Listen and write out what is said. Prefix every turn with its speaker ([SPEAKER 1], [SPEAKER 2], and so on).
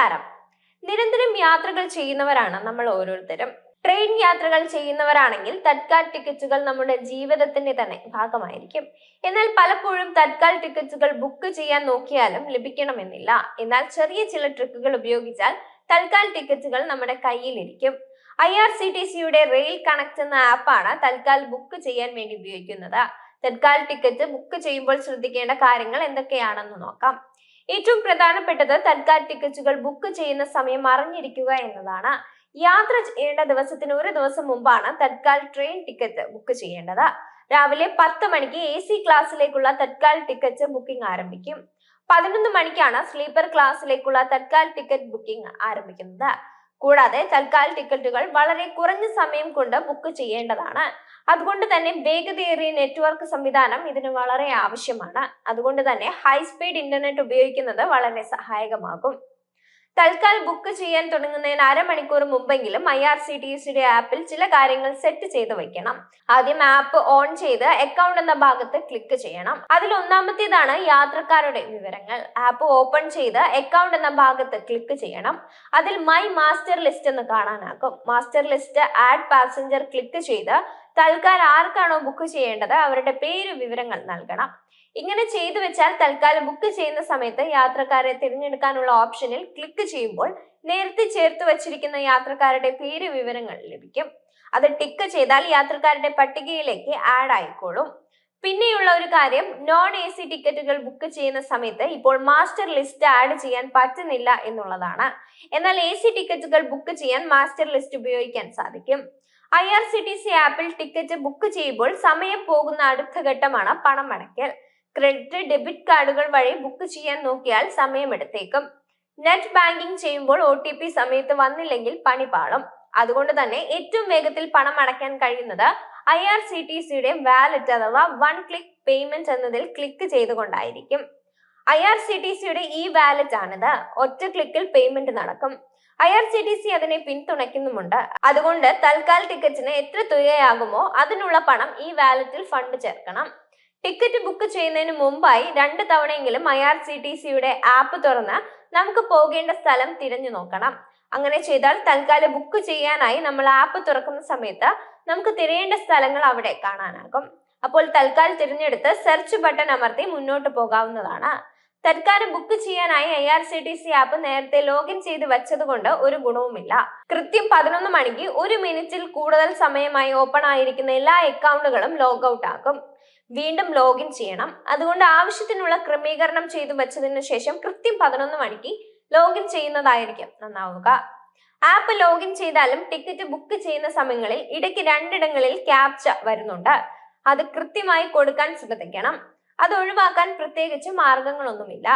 [SPEAKER 1] നമസ്കാരം. നിരന്തരം യാത്രകൾ ചെയ്യുന്നവരാണ് നമ്മൾ ഓരോരുത്തരും. ട്രെയിൻ യാത്രകൾ ചെയ്യുന്നവരാണെങ്കിൽ തത്കാൽ ടിക്കറ്റുകൾ നമ്മുടെ ജീവിതത്തിന്റെ തന്നെ ഭാഗമായിരിക്കും. എന്നാൽ പലപ്പോഴും തത്കാൽ ടിക്കറ്റുകൾ ബുക്ക് ചെയ്യാൻ നോക്കിയാലും ലഭിക്കണമെന്നില്ല. എന്നാൽ ചെറിയ ചില ട്രിക്കുകൾ ഉപയോഗിച്ചാൽ തത്കാൽ ടിക്കറ്റുകൾ നമ്മുടെ കയ്യിലിരിക്കും. IRCTCയുടെ റെയിൽ കണക്ട് എന്ന ആപ്പാണ് തത്കാൽ ബുക്ക് ചെയ്യാൻ വേണ്ടി ഉപയോഗിക്കുന്നത്. തത്കാൽ ടിക്കറ്റ് ബുക്ക് ചെയ്യുമ്പോൾ ശ്രദ്ധിക്കേണ്ട കാര്യങ്ങൾ എന്തൊക്കെയാണെന്ന് നോക്കാം. ഏറ്റവും പ്രധാനപ്പെട്ടത് തത്കാൽ ടിക്കറ്റുകൾ ബുക്ക് ചെയ്യുന്ന സമയം അറിഞ്ഞിരിക്കുക എന്നതാണ്. യാത്ര ചെയ്യേണ്ട ദിവസത്തിന് ഒരു ദിവസം മുമ്പാണ് തത്കാൽ ട്രെയിൻ ടിക്കറ്റ് ബുക്ക് ചെയ്യേണ്ടത്. രാവിലെ 10 മണിക്ക് AC ക്ലാസ്സിലേക്കുള്ള തത്കാൽ ടിക്കറ്റ് ബുക്കിംഗ് ആരംഭിക്കും. 11 മണിക്കാണ് സ്ലീപ്പർ ക്ലാസ്സിലേക്കുള്ള തത്കാൽ ടിക്കറ്റ് ബുക്കിംഗ് ആരംഭിക്കുന്നത്. കൂടാതെ തത്കാൽ ടിക്കറ്റുകൾ വളരെ കുറഞ്ഞ സമയം കൊണ്ട് ബുക്ക് ചെയ്യേണ്ടതാണ്. അതുകൊണ്ട് തന്നെ വേഗതയേറിയ നെറ്റ്വർക്ക് സംവിധാനം ഇതിന് വളരെ ആവശ്യമാണ്. അതുകൊണ്ട് തന്നെ ഹൈ സ്പീഡ് ഇന്റർനെറ്റ് ഉപയോഗിക്കുന്നത് വളരെ സഹായകമാകും. തത്കാൽ ബുക്ക് ചെയ്യാൻ തുടങ്ങുന്നതിന് അരമണിക്കൂർ മുമ്പെങ്കിലും IRCTCയുടെ ആപ്പിൽ ചില കാര്യങ്ങൾ സെറ്റ് ചെയ്ത് വെക്കണം. ആദ്യം ആപ്പ് ഓൺ ചെയ്ത് അക്കൗണ്ട് എന്ന ഭാഗത്ത് ക്ലിക്ക് ചെയ്യണം. അതിൽ ഒന്നാമത്തേതാണ് യാത്രക്കാരുടെ വിവരങ്ങൾ. ആപ്പ് ഓപ്പൺ ചെയ്ത് അക്കൗണ്ട് എന്ന ഭാഗത്ത് ക്ലിക്ക് ചെയ്യണം. അതിൽ മൈ മാസ്റ്റർ ലിസ്റ്റ് എന്ന് കാണാനാകും. Master list add passenger click ചെയ്ത് തൽക്കാൽ ആർക്കാണോ ബുക്ക് ചെയ്യേണ്ടത് അവരുടെ പേര് വിവരങ്ങൾ നൽകണം. ഇങ്ങനെ ചെയ്തു വെച്ചാൽ തൽക്കാലം ബുക്ക് ചെയ്യുന്ന സമയത്ത് യാത്രക്കാരെ തിരഞ്ഞെടുക്കാനുള്ള ഓപ്ഷനിൽ ക്ലിക്ക് ചെയ്യുമ്പോൾ നേരത്തെ ചേർത്ത് വച്ചിരിക്കുന്ന യാത്രക്കാരുടെ പേര് വിവരങ്ങൾ ലഭിക്കും. അത് ടിക്ക് ചെയ്താൽ യാത്രക്കാരുടെ പട്ടികയിലേക്ക് ആഡ് ആയിക്കോളും. പിന്നെയുള്ള ഒരു കാര്യം, നോൺ AC ടിക്കറ്റുകൾ ബുക്ക് ചെയ്യുന്ന സമയത്ത് ഇപ്പോൾ മാസ്റ്റർ ലിസ്റ്റ് ആഡ് ചെയ്യാൻ പറ്റുന്നില്ല എന്നുള്ളതാണ്. എന്നാൽ AC ടിക്കറ്റുകൾ ബുക്ക് ചെയ്യാൻ മാസ്റ്റർ ലിസ്റ്റ് ഉപയോഗിക്കാൻ സാധിക്കും. IRCTC ആപ്പിൽ ടിക്കറ്റ് ബുക്ക് ചെയ്യുമ്പോൾ സമയം പോകുന്ന അടുത്ത ഘട്ടമാണ് പണം അടയ്ക്കൽ. ക്രെഡിറ്റ് ഡെബിറ്റ് കാർഡുകൾ വഴി ബുക്ക് ചെയ്യാൻ നോക്കിയാൽ സമയമെടുത്തേക്കും. നെറ്റ് ബാങ്കിംഗ് ചെയ്യുമ്പോൾ OTP സമയത്ത് വന്നില്ലെങ്കിൽ പണി പാളും. അതുകൊണ്ട് തന്നെ ഏറ്റവും വേഗത്തിൽ പണം അടയ്ക്കാൻ കഴിയുന്നത് IRCTCയുടെ വാലറ്റ് അഥവാ വൺ ക്ലിക്ക് പേയ്മെന്റ് എന്നതിൽ ക്ലിക്ക് ചെയ്തുകൊണ്ടായിരിക്കും. IRCTCയുടെ ഈ വാലറ്റ് ആണിത്. ഒറ്റ ക്ലിക്കിൽ പേയ്മെന്റ് നടക്കും. IRCTC അതിനെ പിന്തുണയ്ക്കുന്നുമുണ്ട്. അതുകൊണ്ട് തൽക്കാൽ ടിക്കറ്റിന് എത്ര തുകയാകുമോ അതിനുള്ള പണം ഈ വാലറ്റിൽ ഫണ്ട് ചേർക്കണം. ടിക്കറ്റ് ബുക്ക് ചെയ്യുന്നതിന് മുമ്പായി 2 തവണയെങ്കിലും IRCTCയുടെ ആപ്പ് തുറന്ന് നമുക്ക് പോകേണ്ട സ്ഥലം തിരഞ്ഞു നോക്കണം. അങ്ങനെ ചെയ്താൽ തൽക്കാലം ബുക്ക് ചെയ്യാനായി നമ്മൾ ആപ്പ് തുറക്കുന്ന സമയത്ത് നമുക്ക് തിരയേണ്ട സ്ഥലങ്ങൾ അവിടെ കാണാനാകും. അപ്പോൾ തൽക്കാൽ തിരഞ്ഞെടുത്ത് സെർച്ച് ബട്ടൺ അമർത്തി മുന്നോട്ട് പോകാവുന്നതാണ്. തൽക്കാലം ബുക്ക് ചെയ്യാനായി IRCTC ആപ്പ് നേരത്തെ ലോഗിൻ ചെയ്ത് വെച്ചതുകൊണ്ട് ഒരു ഗുണവുമില്ല. കൃത്യം 11 മണിക്ക് 1 മിനിറ്റിൽ കൂടുതൽ സമയമായി ഓപ്പൺ ആയിരിക്കുന്ന എല്ലാ അക്കൗണ്ടുകളും ലോഗ് ഔട്ട് ആക്കും. വീണ്ടും ലോഗിൻ ചെയ്യണം. അതുകൊണ്ട് ആവശ്യത്തിനുള്ള ക്രമീകരണം ചെയ്തു വെച്ചതിന് ശേഷം കൃത്യം 11 മണിക്ക് ലോഗിൻ ചെയ്യുന്നതായിരിക്കും നന്നാവുക. ആപ്പ് ലോഗിൻ ചെയ്താലും ടിക്കറ്റ് ബുക്ക് ചെയ്യുന്ന സമയങ്ങളിൽ ഇടയ്ക്ക് 2 ഇടങ്ങളിൽ ക്യാപ്ച വരുന്നുണ്ട്. അത് കൃത്യമായി കൊടുക്കാൻ ശ്രദ്ധിക്കണം. അത് ഒഴിവാക്കാൻ പ്രത്യേകിച്ച് മാർഗങ്ങളൊന്നുമില്ല.